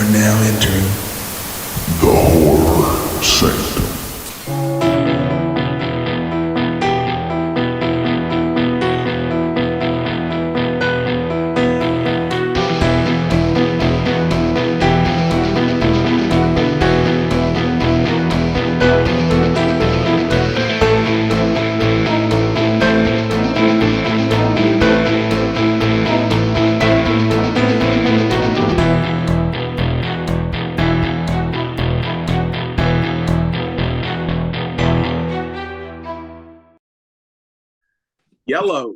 are now entering the horror sanctum. Yellow,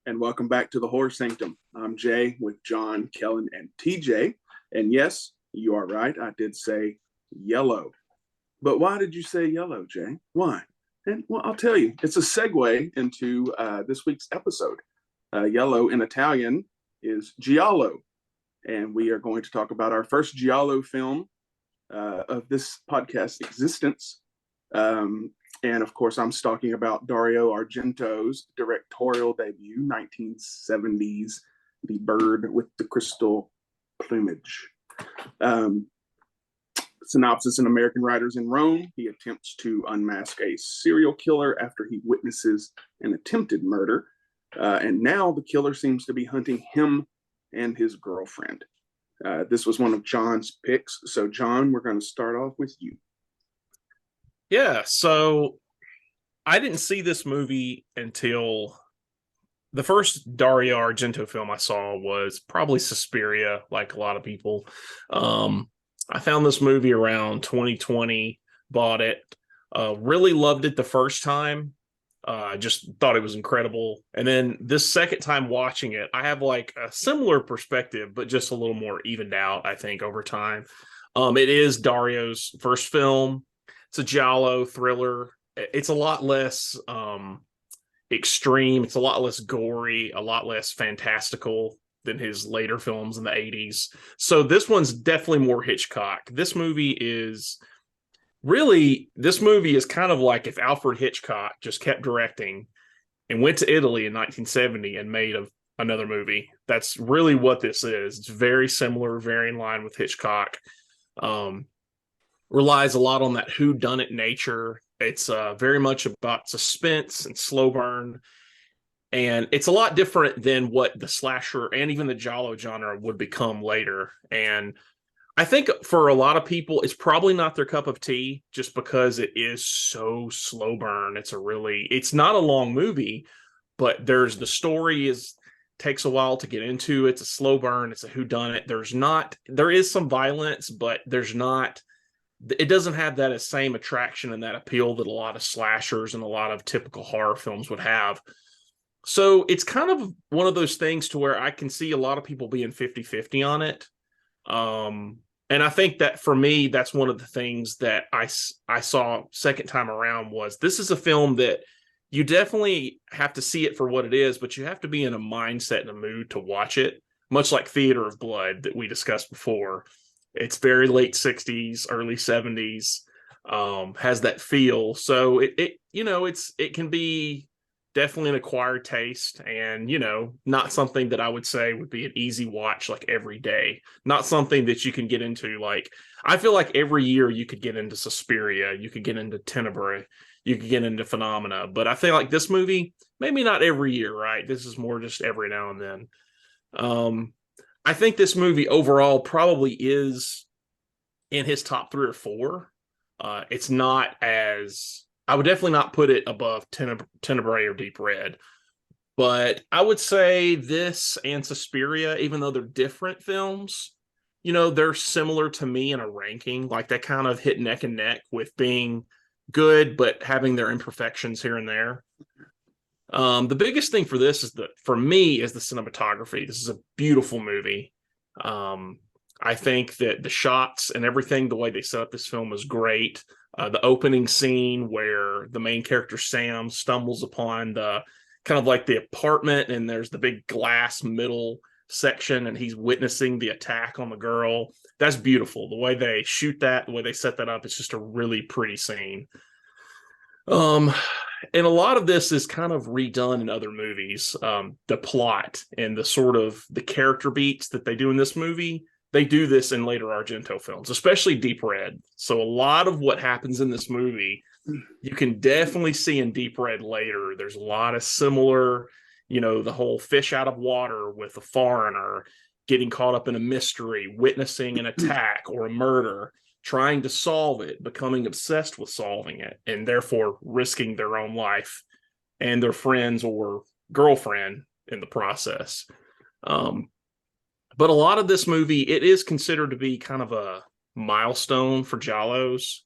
and welcome back to the Horror Sanctum. I'm Jay with John, Kellen, and TJ. And yes, you are right. I did say yellow. But why did you say yellow, Jay? Why? And well, I'll tell you. It's a segue into this week's episode. Yellow in Italian is giallo, and we are going to talk about our first giallo film of this podcast existence. And of course, I'm talking about Dario Argento's directorial debut, 1970s, The Bird with the Crystal Plumage. Synopsis: an American writer's in Rome. He attempts to unmask a serial killer after he witnesses an attempted murder. And now the killer seems to be hunting him and his girlfriend. This was one of John's picks. So, John, we're going to start off with you. Yeah, so I didn't see this movie until the first Dario Argento film I saw was probably Suspiria, like a lot of people. I found this movie around 2020, bought it, really loved it the first time. Just thought it was incredible. And then this second time watching it, I have like a similar perspective, but just a little more evened out, I think, over time. It is Dario's first film. It's a giallo thriller. It's a lot less extreme. It's a lot less gory, a lot less fantastical than his later films in the 80s. So this one's definitely more Hitchcock. This movie is kind of like if Alfred Hitchcock just kept directing and went to Italy in 1970 and made another movie. That's really what this is. It's very similar, very in line with Hitchcock. Relies a lot on that whodunit nature. It's very much about suspense and slow burn. And it's a lot different than what the slasher and even the giallo genre would become later. And I think for a lot of people, it's probably not their cup of tea just because it is so slow burn. It's not a long movie, but the story takes a while to get into. It's a slow burn. It's a whodunit. There is some violence, but it doesn't have that same attraction and that appeal that a lot of slashers and a lot of typical horror films would have. So it's kind of one of those things to where I can see a lot of people being 50-50 on it. And I think that for me, that's one of the things that I saw second time around was this is a film that you definitely have to see it for what it is, but you have to be in a mindset and a mood to watch it, much like Theater of Blood that we discussed before. It's very late 60s, early 70s, has that feel. So it can be definitely an acquired taste and, not something that I would say would be an easy watch like every day. Not something that you can get into. Like, I feel like every year you could get into Suspiria, you could get into Tenebrae, you could get into Phenomena. But I feel like this movie, maybe not every year, right? This is more just every now and then. I think this movie overall probably is in his top 3 or 4. It's not I would definitely not put it above Tenebrae or Deep Red. But I would say this and Suspiria, even though they're different films, they're similar to me in a ranking. Like they kind of hit neck and neck with being good, but having their imperfections here and there. The biggest thing for this is the cinematography. This is a beautiful movie. I think that the shots and everything, the way they set up this film is great. The opening scene where the main character, Sam, stumbles upon the kind of like the apartment and there's the big glass middle section and he's witnessing the attack on the girl. That's beautiful. The way they shoot that, the way they set that up, it's just a really pretty scene. And a lot of this is kind of redone in other movies. The plot and the sort of the character beats that they do in this movie they do this in later Argento films, especially Deep Red. So a lot of what happens in this movie, you can definitely see in Deep Red later. There's a lot of similar, the whole fish out of water with a foreigner getting caught up in a mystery, witnessing an attack or a murder, trying to solve it, becoming obsessed with solving it, and therefore risking their own life and their friends or girlfriend in the process. But a lot of this movie, it is considered to be kind of a milestone for Giallos.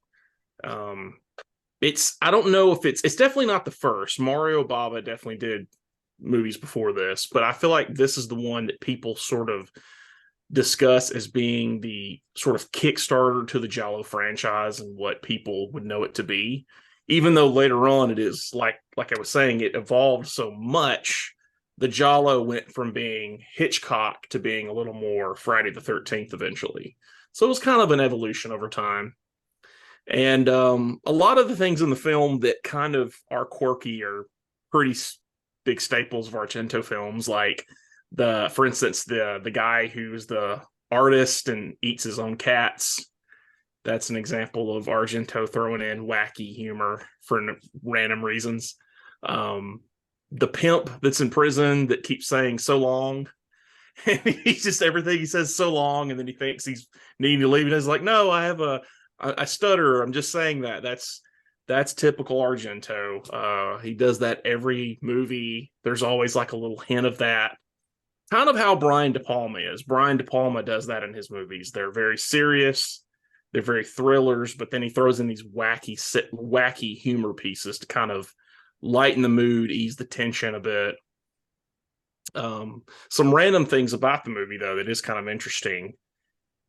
I don't know if it's definitely not the first. Mario Bava definitely did movies before this, but I feel like this is the one that people sort of discuss as being the sort of Kickstarter to the Giallo franchise and what people would know it to be. Even though later on it is like I was saying, it evolved so much. The Giallo went from being Hitchcock to being a little more Friday the 13th eventually. So it was kind of an evolution over time. And a lot of the things in the film that kind of are quirky are pretty big staples of Argento films, like for instance, the guy who's the artist and eats his own cats. That's an example of Argento throwing in wacky humor for random reasons. The pimp that's in prison that keeps saying so long. And he's just, everything he says so long, and then he thinks he's needing to leave, and he's like, no, I stutter. I'm just saying that. That's typical Argento. He does that every movie. There's always like a little hint of that. Kind of how Brian De Palma is. Brian De Palma does that in his movies. They're very serious. They're very thrillers, but then he throws in these wacky humor pieces to kind of lighten the mood, ease the tension a bit. Some random things about the movie, though, that is kind of interesting.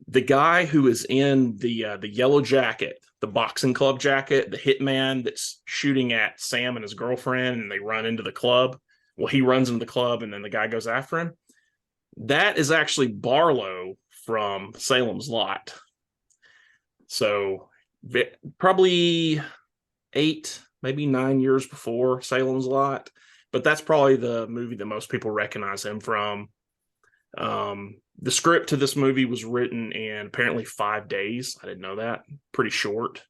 The guy who is in the yellow jacket, the boxing club jacket, the hitman that's shooting at Sam and his girlfriend, and they run into the club. Well, he runs into the club, and then the guy goes after him. That is actually Barlow from Salem's Lot. So probably 8, maybe 9 years before Salem's Lot, but that's probably the movie that most people recognize him from. The script to this movie was written in apparently 5 days. I didn't know that. Pretty short.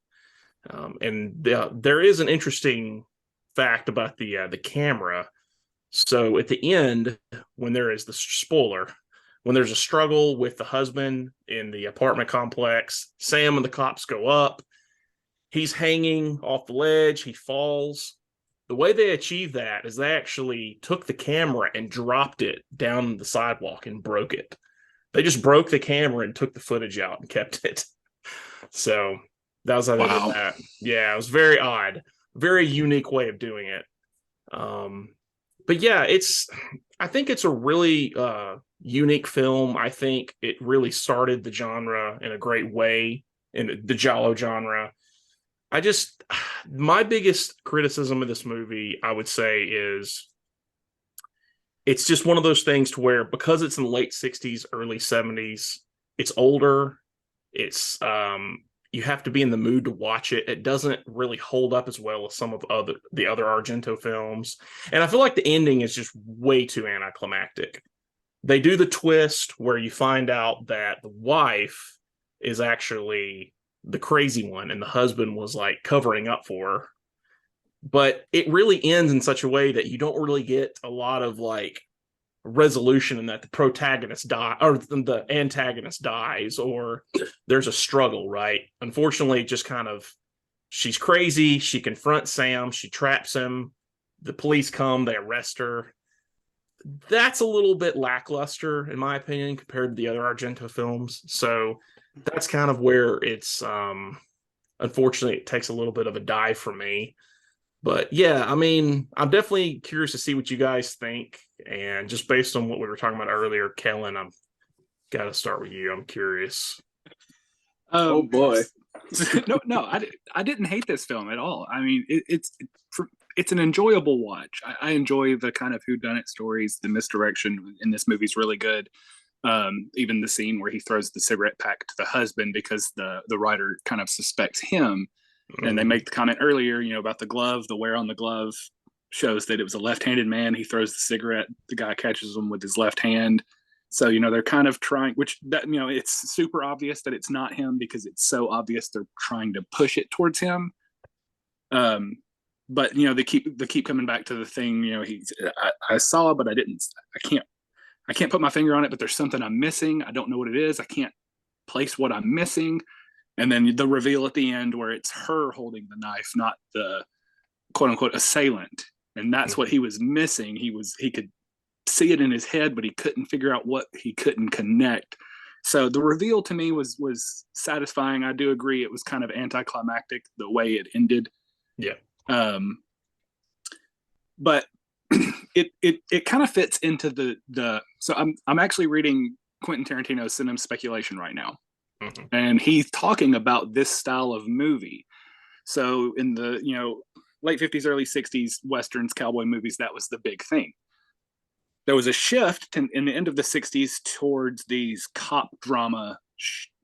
And there is an interesting fact about the camera. So at the end, when there is the spoiler, when there's a struggle with the husband in the apartment complex, Sam and the cops go up. He's hanging off the ledge. He falls. The way they achieved that is they actually took the camera and dropped it down the sidewalk and broke it. They just broke the camera and took the footage out and kept it. So that was how they did that. Yeah, it was very odd. Very unique way of doing it. But yeah, I think it's a really unique film. I think it really started the genre in a great way, in the Giallo genre. My biggest criticism of this movie, I would say, is it's just one of those things to where, because it's in the late 60s, early 70s, it's older. It's you have to be in the mood to watch it. It doesn't really hold up as well as some of the other Argento films. And I feel like the ending is just way too anticlimactic. They do the twist where you find out that the wife is actually the crazy one and the husband was like covering up for her. But it really ends in such a way that you don't really get a lot of like resolution, in that the protagonist or the antagonist dies, or there's a struggle, right? Unfortunately, just kind of, she's crazy. She confronts Sam. She traps him. The police come. They arrest her. That's a little bit lackluster, in my opinion, compared to the other Argento films. So that's kind of where it's, unfortunately, it takes a little bit of a dive for me. But yeah, I mean, I'm definitely curious to see what you guys think. And just based on what we were talking about earlier, Kellen, I've got to start with you. I'm curious. Oh boy. No, I didn't hate this film at all. I mean, it's an enjoyable watch. I enjoy the kind of whodunit stories. The misdirection in this movie is really good. Even the scene where he throws the cigarette pack to the husband because the writer kind of suspects him. And they make the comment earlier, about the glove. The wear on the glove shows that it was a left-handed man. He throws the cigarette. The guy catches him with his left hand. So, they're kind of trying, which that, it's super obvious that it's not him because it's so obvious they're trying to push it towards him. But they keep coming back to the thing, I saw, but I can't put my finger on it, but there's something I'm missing. I don't know what it is. I can't place what I'm missing. And then the reveal at the end where it's her holding the knife, not the quote unquote assailant. And that's what he was missing. He could see it in his head, but he couldn't figure out what he couldn't connect. So the reveal to me was satisfying. I do agree it was kind of anticlimactic the way it ended. Yeah. But it kind of fits into the so I'm actually reading Quentin Tarantino's Cinema Speculation right now. Mm-hmm. And he's talking about this style of movie. So in the late 50s, early 60s westerns, cowboy movies, that was the big thing. There was a shift in the end of the 60s towards these cop drama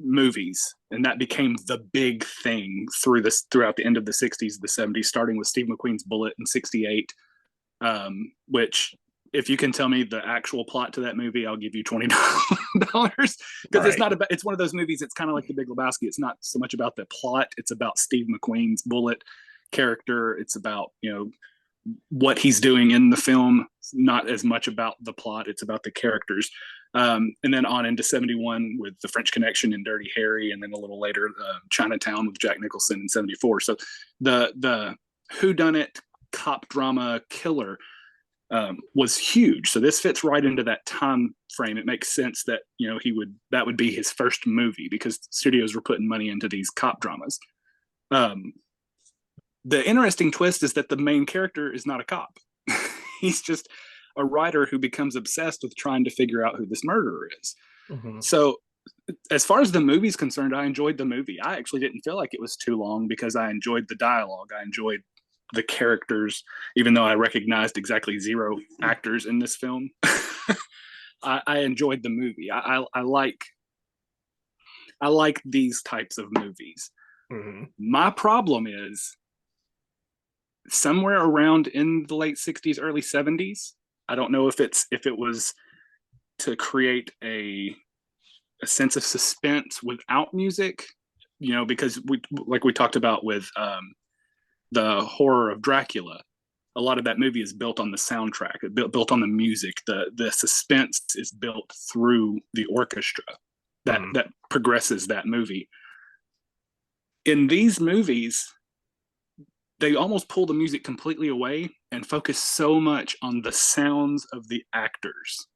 movies, and that became the big thing throughout the end of the 60s, the 70s, starting with Steve McQueen's Bullet in 68, which if you can tell me the actual plot to that movie, I'll give you $20 because it's not about, it's one of those movies. It's kind of like The Big Lebowski. It's not so much about the plot. It's about Steve McQueen's Bullet character. It's about, what he's doing in the film, not as much about the plot. It's about the characters. And then on into 71 with The French Connection and Dirty Harry. And then a little later, Chinatown with Jack Nicholson in 74. So the whodunit cop drama killer was huge. So this fits right into that time frame. It makes sense that, that would be his first movie because studios were putting money into these cop dramas. The interesting twist is that the main character is not a cop. He's just a writer who becomes obsessed with trying to figure out who this murderer is. Mm-hmm. So as far as the movie's concerned, I enjoyed the movie. I actually didn't feel like it was too long because I enjoyed the dialogue. I enjoyed the characters, even though I recognized exactly 0 actors in this film. I enjoyed the movie. I like these types of movies. Mm-hmm. My problem is somewhere around in the late 60s, early 70s. I don't know if it was to create a sense of suspense without music, because we talked about with the horror of Dracula. A lot of that movie is built on the soundtrack, built on the music. The suspense is built through the orchestra that progresses that movie. In these movies, they almost pull the music completely away and focus so much on the sounds of the actors,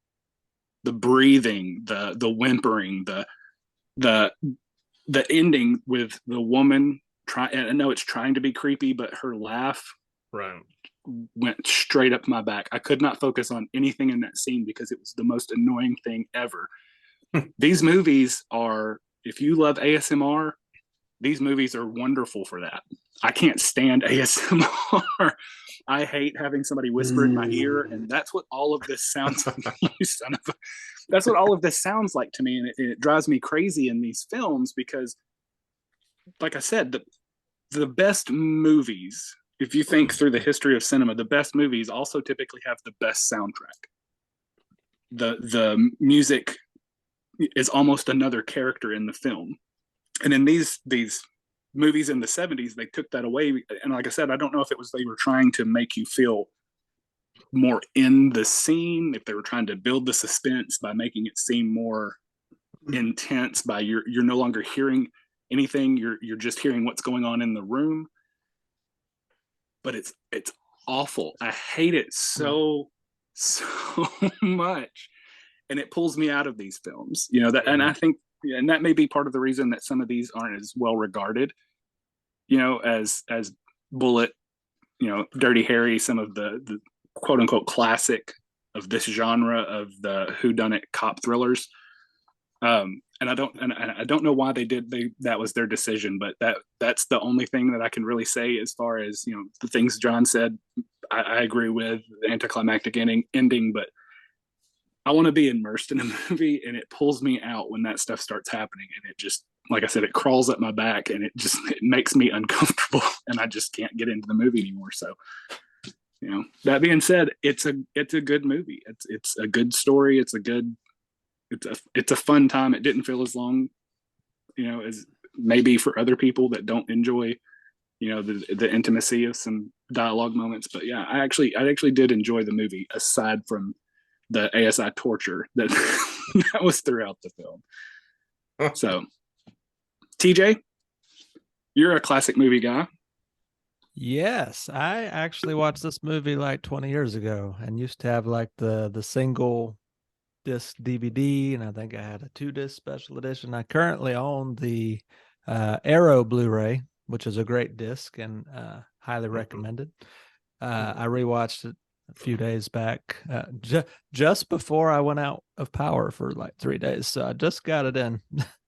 the breathing, the whimpering, the ending with the woman I know it's trying to be creepy, but her laugh went straight up my back. I could not focus on anything in that scene because it was the most annoying thing ever. These movies are, if you love ASMR, these movies are wonderful for that. I can't stand ASMR. I hate having somebody whisper in my ear, and that's what all of this sounds like. You son of a, that's what all of this sounds like to me, and it drives me crazy in these films because, like I said, the best movies, if you think through the history of cinema, the best movies also typically have the best soundtrack. The music is almost another character in the film. And in these movies in the 70s, they took that away. And like I said, I don't know if it was they were trying to make you feel more in the scene, if they were trying to build the suspense by making it seem more intense by you're no longer hearing anything, you're just hearing what's going on in the room. But it's awful. I hate it so much. And it pulls me out of these films, and I think, and that may be part of the reason that some of these aren't as well regarded, as Bullet, Dirty Harry, some of the quote unquote classic of this genre of the whodunit cop thrillers. And I don't know why that was their decision, but that's the only thing that I can really say as far as, the things John said. I agree with the anticlimactic ending, but I want to be immersed in a movie, and it pulls me out when that stuff starts happening. And it just, like I said, it crawls up my back, and it makes me uncomfortable, and I just can't get into the movie anymore. So, that being said, it's a good movie. It's a good story. It's a good it's a fun time. It didn't feel as long, as maybe for other people that don't enjoy, the intimacy of some dialogue moments. But yeah, I actually did enjoy the movie, aside from the ASI torture that that was throughout the film. So, TJ, you're a classic movie guy. Yes, I actually watched this movie like 20 years ago and used to have like the single disc DVD, and I think I had a 2-disc special edition. I currently own the Arrow Blu-ray, which is a great disc and highly recommended. I rewatched it a few days back, just before I went out of power for like 3 days, so I just got it in,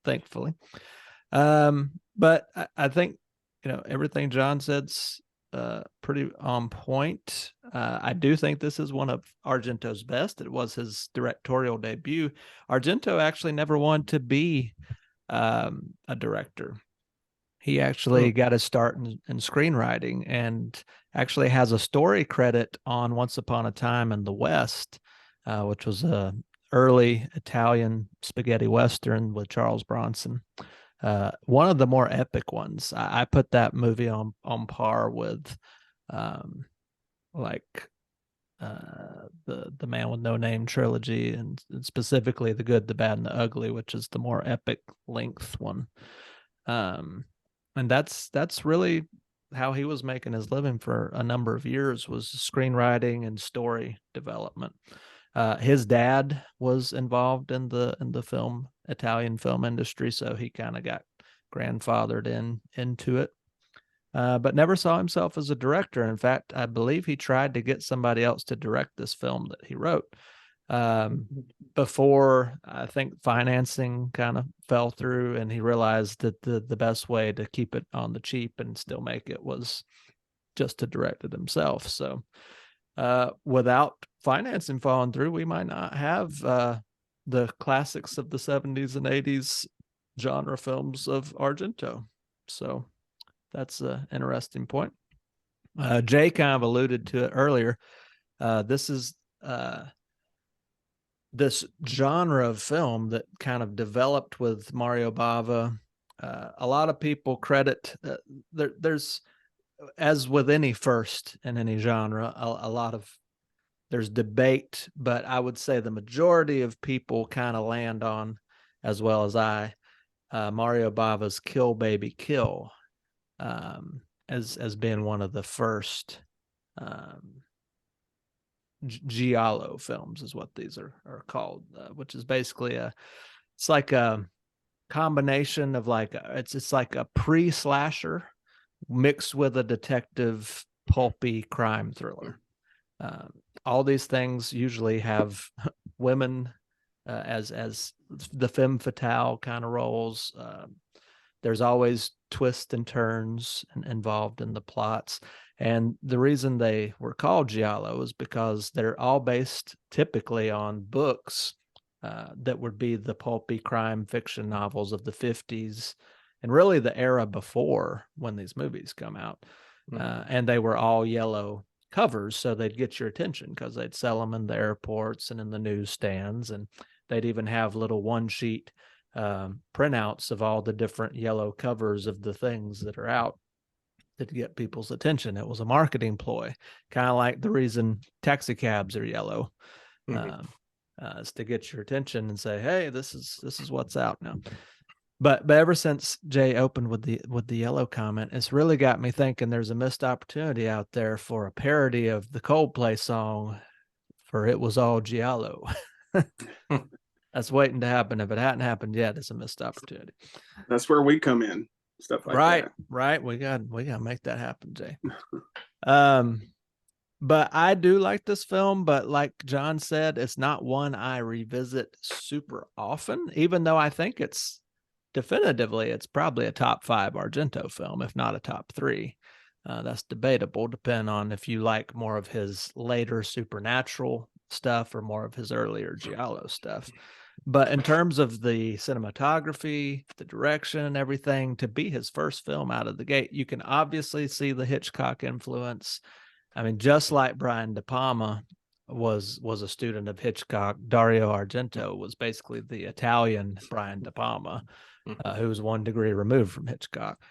thankfully. But I think everything John said's pretty on point. I do think this is one of Argento's best. It was his directorial debut. Argento actually never wanted to be a director. He actually got his start in screenwriting, and actually has a story credit on Once Upon a Time in the West, which was a early Italian spaghetti Western with Charles Bronson. One of the more epic ones. I put that movie on par with the Man with No Name trilogy, and specifically The Good, the Bad, and the Ugly, which is the more epic length one. And that's really how he was making his living for a number of years, was screenwriting and story development. His dad was involved in the Italian film industry, so he kind of got grandfathered into it, but never saw himself as a director. In fact, I believe he tried to get somebody else to direct this film that he wrote, before I think financing kind of fell through, and he realized that the best way to keep it on the cheap and still make it was just to direct it himself. So without financing falling through, we might not have the classics of the 70s and 80s genre films of Argento. So that's an interesting point. Jay kind of alluded to it earlier. This is this genre of film that kind of developed with Mario Bava. A lot of people credit there's, as with any first in any genre, a lot of there's debate, but I would say the majority of people kind of land on, as well as Mario Bava's Kill Baby Kill, as being one of the first giallo films, is what these are called, which is basically it's like a combination of it's like a pre-slasher mixed with a detective pulpy crime thriller. All these things usually have women as the femme fatale kind of roles. There's always twists and turns involved in the plots. And the reason they were called giallo is because they're all based typically on books that would be the pulpy crime fiction novels of the 50s and really the era before when these movies come out. And they were all yellow covers, so they'd get your attention because they'd sell them in the airports and in the newsstands, and they'd even have little one-sheet printouts of all the different yellow covers of the things that are out to get people's attention. It was a marketing ploy, kind of like the reason taxi cabs are yellow, is to get your attention and say, "Hey, this is what's out now." But ever since Jay opened with the yellow comment, it's really got me thinking there's a missed opportunity out there for a parody of the Coldplay song for "It Was All Giallo." That's waiting to happen. If it hadn't happened yet, it's a missed opportunity. That's where we come in. Stuff like that. Right. We got to make that happen, Jay. But I do like this film, but like John said, it's not one I revisit super often, even though I think it's probably a top 5 Argento film, if not a top 3. That's debatable, depending on if you like more of his later supernatural stuff or more of his earlier giallo stuff. But in terms of the cinematography, the direction, and everything, to be his first film out of the gate, you can obviously see the Hitchcock influence. I mean, just like Brian De Palma, was a student of Hitchcock. Dario Argento was basically the Italian Brian De Palma, who was 1 degree removed from Hitchcock.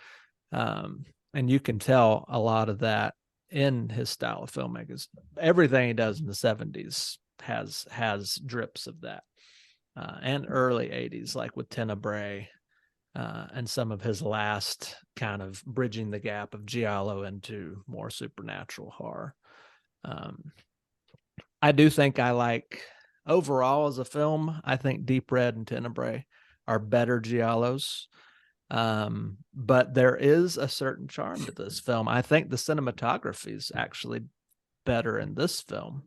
And you can tell a lot of that in his style of filmmaking. Everything he does in the 70s has drips of that, and early 80s, like with Tenebrae, and some of his last kind of bridging the gap of giallo into more supernatural horror. I do think I like, overall as a film, I think Deep Red and Tenebrae are better giallos. But there is a certain charm to this film. I think the cinematography is actually better in this film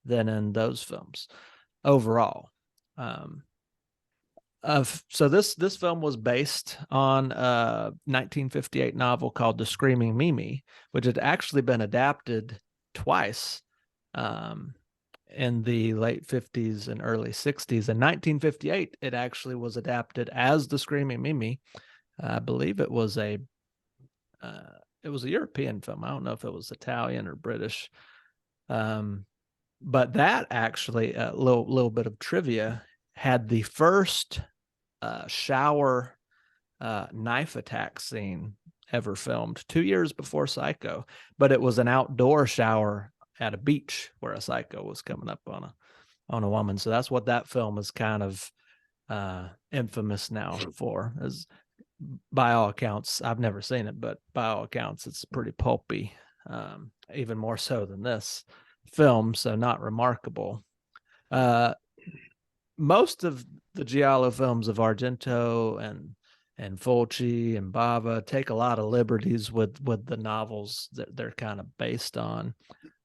than in those films overall. So this film was based on a 1958 novel called The Screaming Mimi, which had actually been adapted twice in the late 50s and early 60s. In 1958, it actually was adapted as The Screaming Mimi. I believe it was a European film. I don't know if it was Italian or British. But that actually, a little bit of trivia, had the first shower knife attack scene ever filmed 2 years before Psycho, but it was an outdoor shower at a beach where a psycho was coming up on a woman. So that's what that film is kind of infamous now for. As by all accounts, I've never seen it, but by all accounts, it's pretty pulpy, even more so than this film. So not remarkable. Most of the giallo films of Argento and Fulci and Bava take a lot of liberties with the novels that they're kind of based on.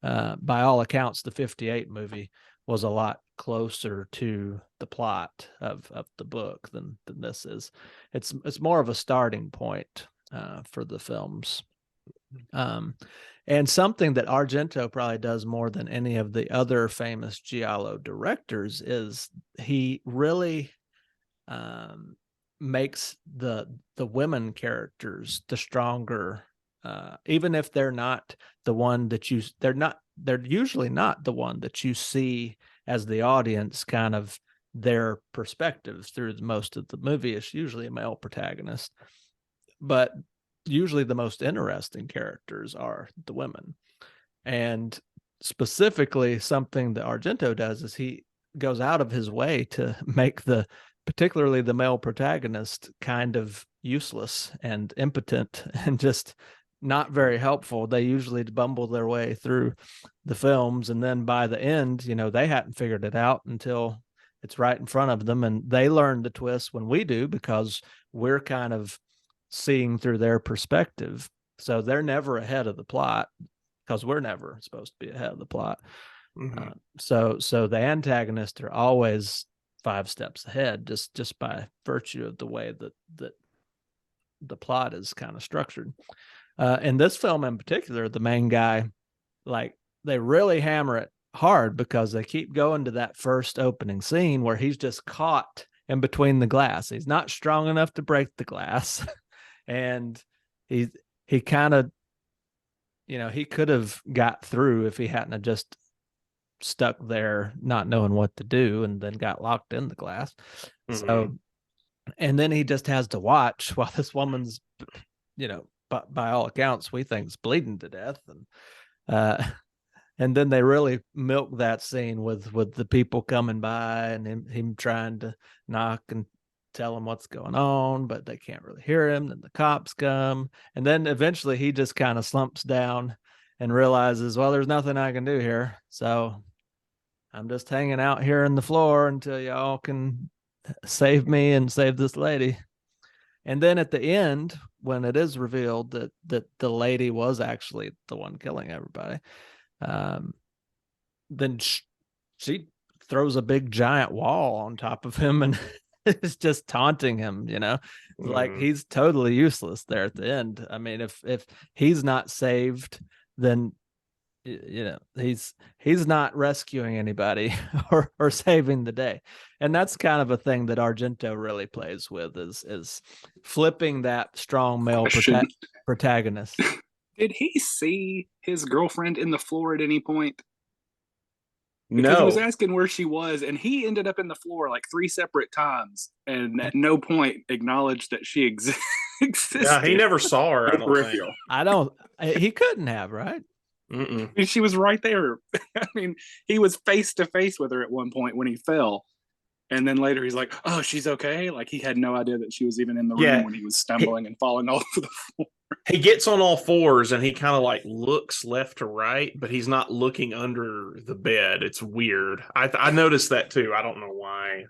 By all accounts, the 58 movie was a lot closer to the plot of the book than this is. It's more of a starting point for the films. And something that Argento probably does more than any of the other famous giallo directors is he really makes the women characters the stronger, even if they're not the one that they're usually not the one that you see as the audience, kind of their perspective through most of the movie. It's usually a male protagonist, but usually the most interesting characters are the women. And specifically, something that Argento does is he goes out of his way to make particularly the male protagonist kind of useless and impotent and just not very helpful. They usually bumble their way through the films, and then by the end, they hadn't figured it out until it's right in front of them, and they learn the twist when we do, because we're kind of seeing through their perspective. So they're never ahead of the plot, because we're never supposed to be ahead of the plot. Mm-hmm. So the antagonists are always 5 steps ahead, just by virtue of the way that the plot is kind of structured. In this film in particular, the main guy, like, they really hammer it hard, because they keep going to that first opening scene where he's just caught in between the glass. He's not strong enough to break the glass. And he kind of, he could have got through if he hadn't have just stuck there not knowing what to do and then got locked in the glass. Mm-hmm. So, and then he just has to watch while this woman's, by all accounts, we think is bleeding to death. And then they really milk that scene with the people coming by and him trying to knock and tell him what's going on, but they can't really hear him. Then the cops come, and then eventually he just kind of slumps down and realizes, well, there's nothing I can do here, so I'm just hanging out here on the floor until y'all can save me and save this lady. And then at the end, when it is revealed that the lady was actually the one killing everybody, then she throws a big giant wall on top of him and is just taunting him, like he's totally useless there at the end. I mean, if he's not saved, then he's not rescuing anybody or saving the day. And that's kind of a thing that Argento really plays with, is flipping that strong male protagonist. Did he see his girlfriend in the floor at any point? Because he was No. asking where she was, and he ended up in the floor like 3 separate times, and at no point acknowledged that she existed. Yeah, he never saw her, I don't think. Peripheral. I don't. He couldn't have, right? Mm-mm. I mean, she was right there. I mean, he was face to face with her at one point when he fell. And then later he's like, oh, she's okay. Like he had no idea that she was even in the room Yeah. when he was stumbling and falling all over the floor. He gets on all fours and he kind of like looks left to right, but he's not looking under the bed. It's weird. I noticed that too. I don't know why.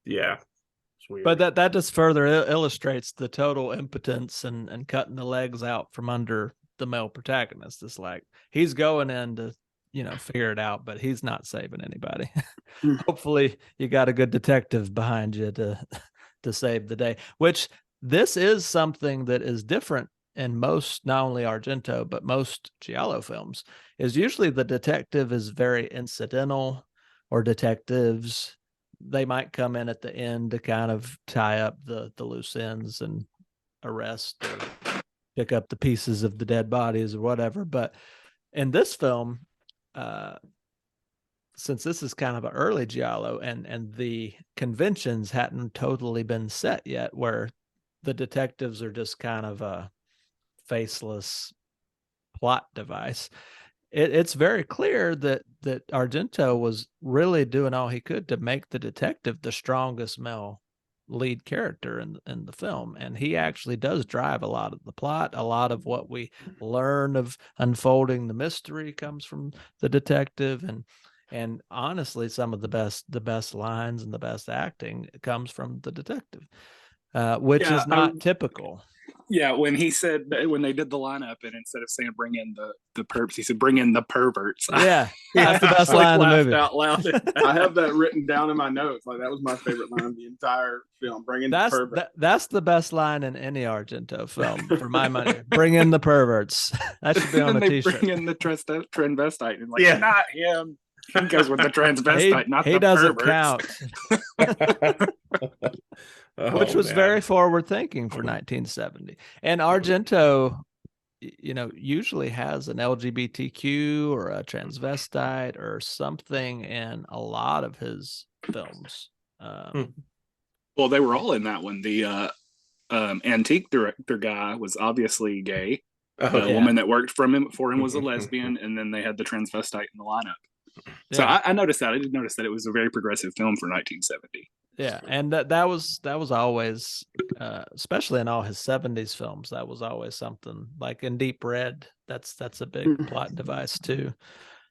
Yeah, it's weird. But that just further illustrates the total impotence and cutting the legs out from under the male protagonist. It's like he's going in to, figure it out, but he's not saving anybody. Hopefully you got a good detective behind you to save the day, which this is something that is different in most, not only Argento, but most Giallo films, is usually the detective is very incidental, or detectives, they might come in at the end to kind of tie up the loose ends and arrest or pick up the pieces of the dead bodies or whatever. But in this film, since this is kind of an early Giallo and the conventions hadn't totally been set yet, where the detectives are just kind of a faceless plot device, it's very clear that Argento was really doing all he could to make the detective the strongest male lead character in the film, and he actually does drive a lot of the plot. A lot of what we learn of unfolding the mystery comes from the detective, and honestly, some of the best lines and the best acting comes from the detective, which is not typical. Yeah, when he said when they did the lineup, and instead of saying bring in the perps, he said bring in the perverts. Yeah, that's the best line in the movie. Out loud. I have that written down in my notes. Like that was my favorite line of the entire film. Bring in the perverts. That's the best line in any Argento film, for my money. Bring in the perverts. That should be on a t-shirt. Bring in the transvestite, and like, not him. He goes with the transvestite, not he the doesn't perverts. count. Which was very forward thinking for 1970. And Argento, usually has an LGBTQ or a transvestite or something in a lot of his films. Well, they were all in that one. The antique director guy was obviously gay. The woman that worked for him was a lesbian, and then they had the transvestite in the lineup. So I noticed that. I did notice that it was a very progressive film for 1970. Yeah, and that was always, especially in all his 70s films, that was always something. Like in Deep Red, that's a big plot device too.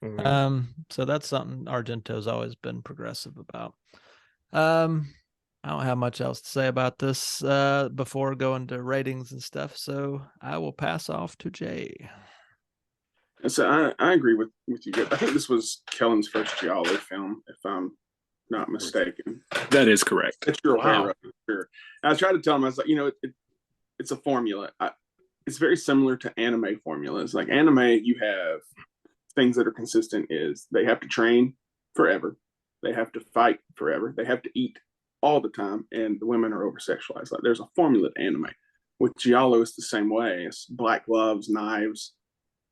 So that's something Argento's always been progressive about. I don't have much else to say about this before going to ratings and stuff, so I will pass off to Jay. So I agree with you guys. I think this was Kellen's first Giallo film, if I'm not mistaken. That is correct. That's your wow. Sure. I tried to tell him, I was like, it's a formula. It's very similar to anime formulas. Like anime, you have things that are consistent is they have to train forever. They have to fight forever. They have to eat all the time. And the women are over-sexualized. Like there's a formula to anime. With Giallo, it's the same way. It's black gloves, knives,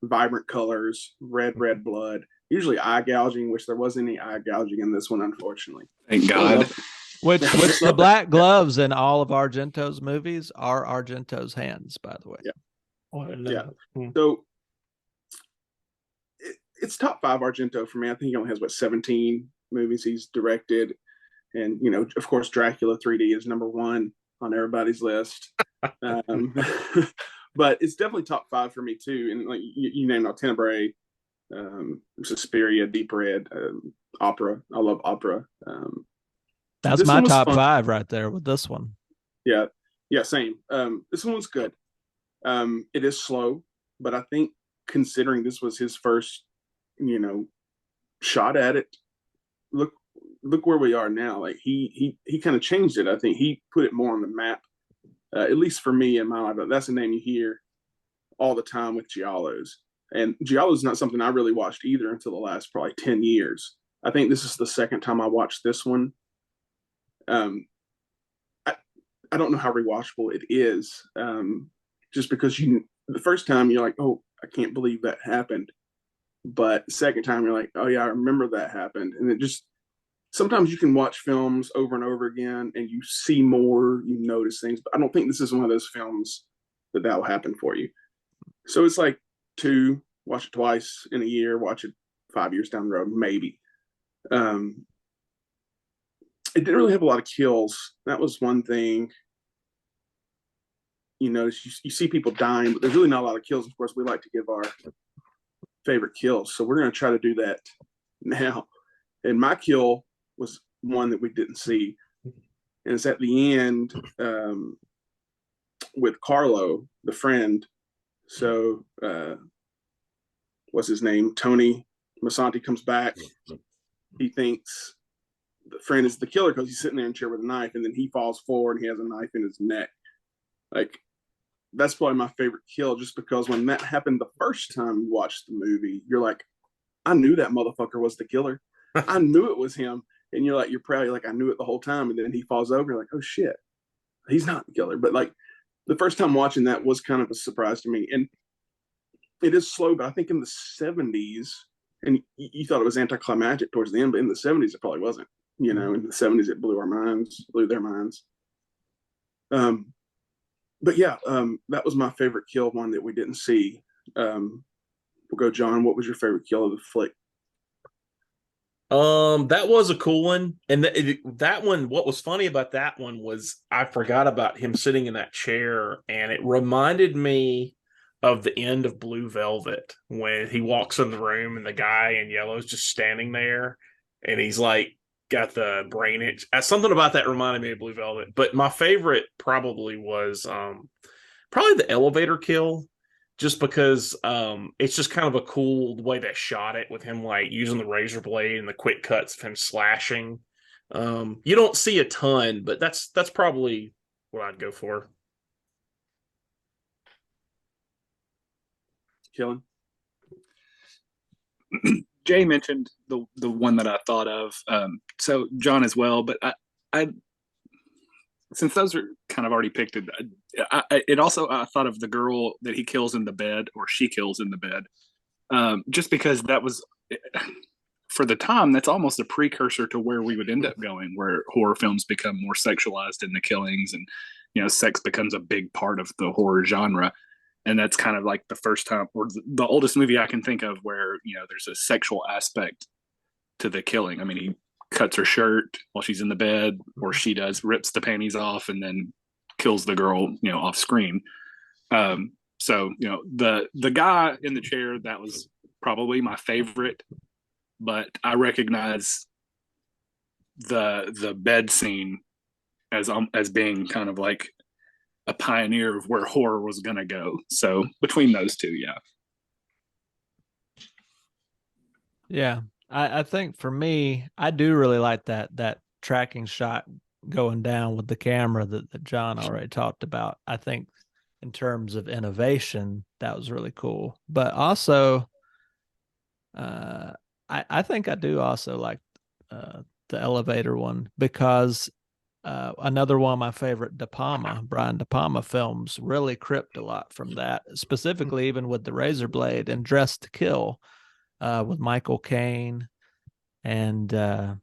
vibrant colors, red blood, usually eye gouging, which there wasn't any eye gouging in this one, unfortunately. Thank God. Which the black gloves in all of Argento's movies are Argento's hands, by the way. Yeah. So it's top 5 Argento for me. I think he only has 17 movies he's directed, and of course, Dracula 3D is number 1 on everybody's list. But it's definitely top 5 for me too. And like you named all Tenebrae, Suspiria, Deep Red, Opera. I love Opera. That's my top 5 right there with this one. Yeah, same. This one was good. It is slow, but I think considering this was his first, shot at it, look where we are now. Like he kind of changed it. I think he put it more on the map. At least for me in my life, that's a name you hear all the time with Giallos. And Giallo is not something I really watched either until the last probably 10 years. I think this is the second time I watched this one. I don't know how rewatchable it is. Just because the first time you're like, oh, I can't believe that happened. but second time you're like, oh yeah, I remember that happened. And it just, sometimes you can watch films over and over again and you see more, you notice things, but I don't think this is one of those films that will happen for you. So it's like two, watch it twice in a year, watch it 5 years down the road, maybe. It didn't really have a lot of kills. That was one thing. You know, you see people dying, but there's really not a lot of kills. Of course, we like to give our favorite kills, so we're going to try to do that now. And my kill was one that we didn't see, and it's at the end with Carlo, the friend. So, what's his name? Tony Masanti comes back. He thinks the friend is the killer because he's sitting there in a chair with a knife, and then he falls forward and he has a knife in his neck. Like, that's probably my favorite kill, just because when that happened the first time you watched the movie, you're like, I knew that motherfucker was the killer. I knew it was him. And you're like, you're proud. You're like, I knew it the whole time. And then he falls over. You're like, oh shit, he's not the killer. But like the first time watching that was kind of a surprise to me. And it is slow, but I think in the 70s, and you thought it was anticlimactic towards the end, but in the 70s, it probably wasn't. You know, in the 70s, it blew their minds. But yeah, that was my favorite kill, one that we didn't see. We'll go, John. What was your favorite kill of the flick? That was a cool one. And that one, what was funny about that one was I forgot about him sitting in that chair, and it reminded me of the end of Blue Velvet when he walks in the room and the guy in yellow is just standing there and he's like got the brain itch. Something about that reminded me of Blue Velvet. But my favorite probably was probably the elevator kill, just because it's just kind of a cool way they shot it with him like using the razor blade and the quick cuts of him slashing. You don't see a ton, but that's probably what I'd go for. Killing. Jay mentioned the one that I thought of. So John as well, but I since those are kind of already picked, it also, I thought of the girl that he kills in the bed, or she kills in the bed, just because that was, for the time, that's almost a precursor to where we would end up going, where horror films become more sexualized in the killings, and you know, sex becomes a big part of the horror genre. And that's kind of like the first time, or the oldest movie I can think of where, you know, there's a sexual aspect to the killing. I mean, he cuts her shirt while she's in the bed, or she does, rips the panties off and then kills the girl, you know, off screen. So, you know, the guy in the chair, that was probably my favorite, but I recognize the bed scene as being kind of like a pioneer of where horror was going to go. So between those two, yeah. Yeah. I think for me, I do really like that tracking shot going down with the camera that John already talked about. I think in terms of innovation, that was really cool. But also, I think I do also like the elevator one, because another one of my favorite Brian De Palma films really cribbed a lot from that, specifically even with the razor blade and Dressed to Kill with Michael Caine and the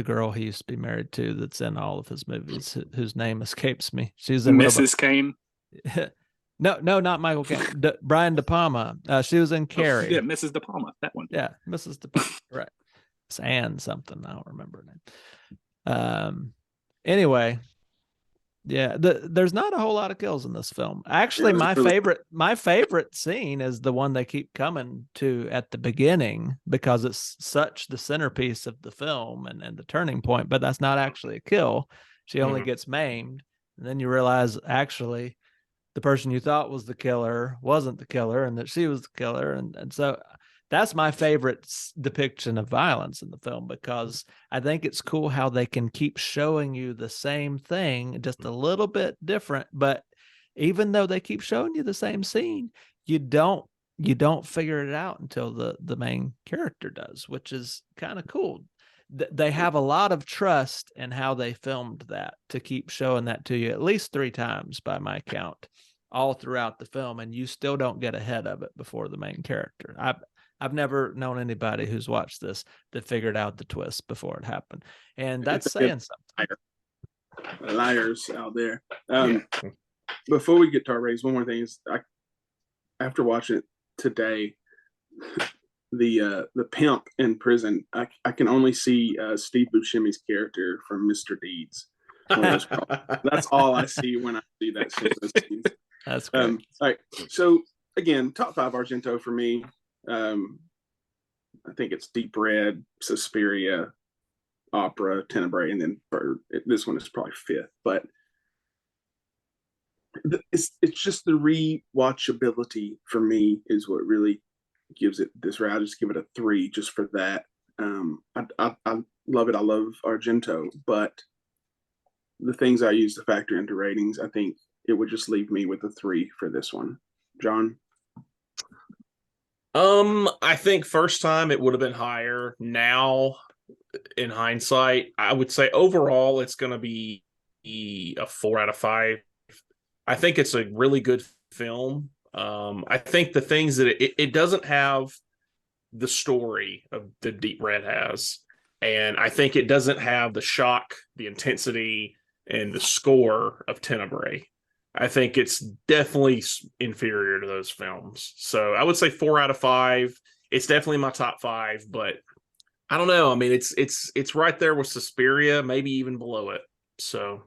girl he used to be married to that's in all of his movies, whose name escapes me. She's in Mrs. Caine. No, not Michael Caine. Brian De Palma. She was in Carrie. Yeah, Mrs. De Palma, that one. Yeah, Mrs. De Palma. Right. It's Anne something. I don't remember her name. Anyway, yeah, there's not a whole lot of kills in this film. Actually, my favorite scene is the one they keep coming to at the beginning, because it's such the centerpiece of the film and the turning point, but that's not actually a kill. She only gets maimed, and then you realize actually the person you thought was the killer wasn't the killer, and that she was the killer. And so that's my favorite depiction of violence in the film, because I think it's cool how they can keep showing you the same thing, just a little bit different. But even though they keep showing you the same scene, you don't figure it out until the main character does, which is kind of cool. They have a lot of trust in how they filmed that to keep showing that to you at least 3 times by my count, all throughout the film, and you still don't get ahead of it before the main character. I've never known anybody who's watched this that figured out the twist before it happened, and that's saying something. Liars out there. Yeah. Before we get to our ratings, one more thing is, after watching it today, the pimp in prison, I can only see Steve Buscemi's character from Mr. Deeds. That's all I see when I see that scene. That's great. All right, so again, top 5 Argento for me. I think it's Deep Red, Suspiria, Opera, Tenebrae, and then Bird. This one is probably 5th, but it's just the rewatchability for me is what really gives it this route. I just give it a 3 just for that. I love it. I love Argento, but the things I use to factor into ratings, I think it would just leave me with a 3 for this one. John? I think first time it would have been higher. Now, in hindsight, I would say overall it's going to be a 4 out of 5. I think it's a really good film. I think the things that it doesn't have the story of the Deep Red has, and I think it doesn't have the shock, the intensity, and the score of Tenebrae. I think it's definitely inferior to those films. So I would say 4 out of 5. It's definitely my top 5, but I don't know. I mean, it's right there with Suspiria, maybe even below it. So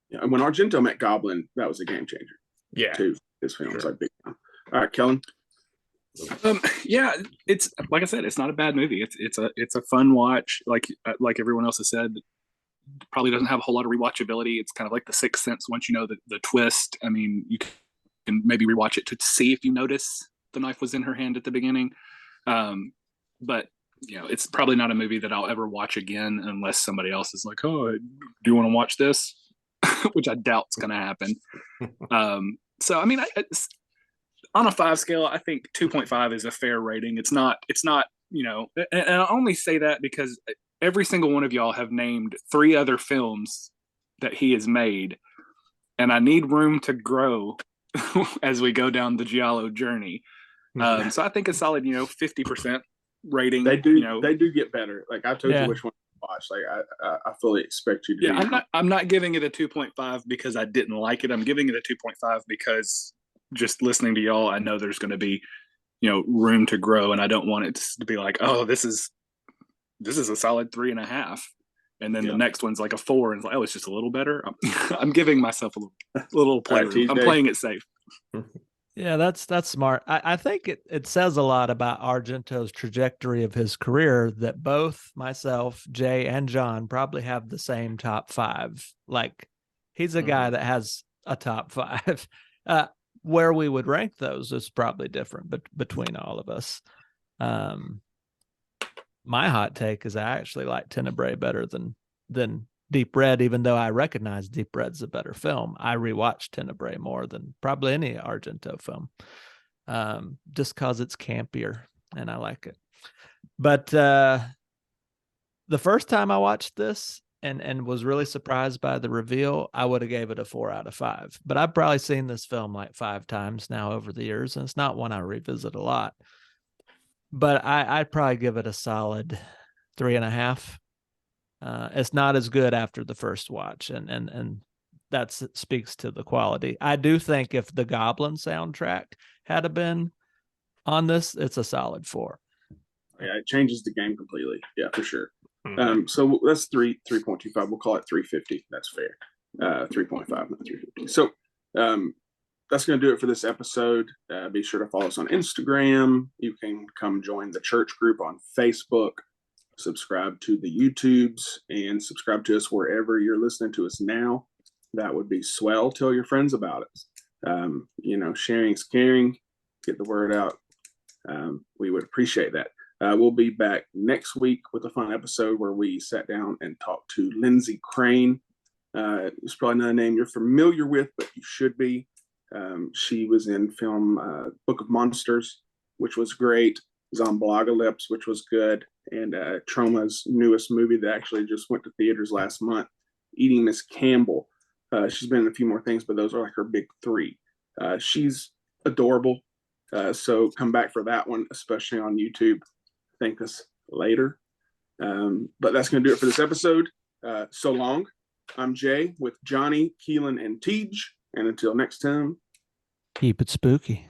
yeah, when Argento met Goblin, that was a game changer. Yeah, too. This film is sure. like big time. All right, Kellen. Yeah, it's like I said, it's not a bad movie. It's a fun watch. Like everyone else has said, probably doesn't have a whole lot of rewatchability. It's kind of like The Sixth Sense. Once you know the twist, I mean, you can maybe rewatch it to see if you notice the knife was in her hand at the beginning. But it's probably not a movie that I'll ever watch again unless somebody else is like, "Oh, do you want to watch this?" Which I doubt is going to happen. So I mean, on a 5 scale, I think 2.5 is a fair rating. It's not, and I only say that because every single one of y'all have named 3 other films that he has made, and I need room to grow as we go down the Giallo journey. So I think a solid, 50% rating. They do get better. Like I told you which one to watch. Like I fully expect you to. Yeah, I'm not giving it a 2.5 because I didn't like it. I'm giving it a 2.5 because just listening to y'all, I know there's going to be, room to grow, and I don't want it to be like, oh, this is a solid 3.5, and then the next one's like a 4, and it's like, oh, it's just a little better. I'm giving myself a little play. I'm playing it safe. Yeah, that's smart. I think it says a lot about Argento's trajectory of his career that both myself, Jay, and John probably have the same top 5. Like, he's a guy that has a top 5. Where we would rank those is probably different, but between all of us. My hot take is I actually like Tenebrae better than Deep Red, even though I recognize Deep Red's a better film. I rewatched Tenebrae more than probably any Argento film, just because it's campier and I like it. But the first time I watched this and was really surprised by the reveal, I would have gave it a 4 out of 5. But I've probably seen this film like 5 times now over the years, and it's not one I revisit a lot. But I'd probably give it a solid 3.5. It's not as good after the first watch, and that speaks to the quality. I do think if the Goblin soundtrack had been on this, it's a solid 4. Yeah, it changes the game completely. Yeah, for sure. So that's 3.25. We'll call it 350. That's fair. 3.5, not 350. So that's going to do it for this episode. Be sure to follow us on Instagram. You can come join the church group on Facebook. Subscribe to the YouTubes and subscribe to us wherever you're listening to us now. That would be swell. Tell your friends about it. Sharing's caring. Get the word out. We would appreciate that. We'll be back next week with a fun episode where we sat down and talked to Lindsay Crane. It's probably not a name you're familiar with, but you should be. She was in film Book of Monsters, which was great. Zombolocalypse, which was good, and Troma's newest movie that actually just went to theaters last month, Eating Miss Campbell. She's been in a few more things, but those are like her big 3. She's adorable. So come back for that one, especially on YouTube. Thank us later. But that's going to do it for this episode. So long. I'm Jay with Johnny, Keelan, and Tej. And until next time, Keep it spooky.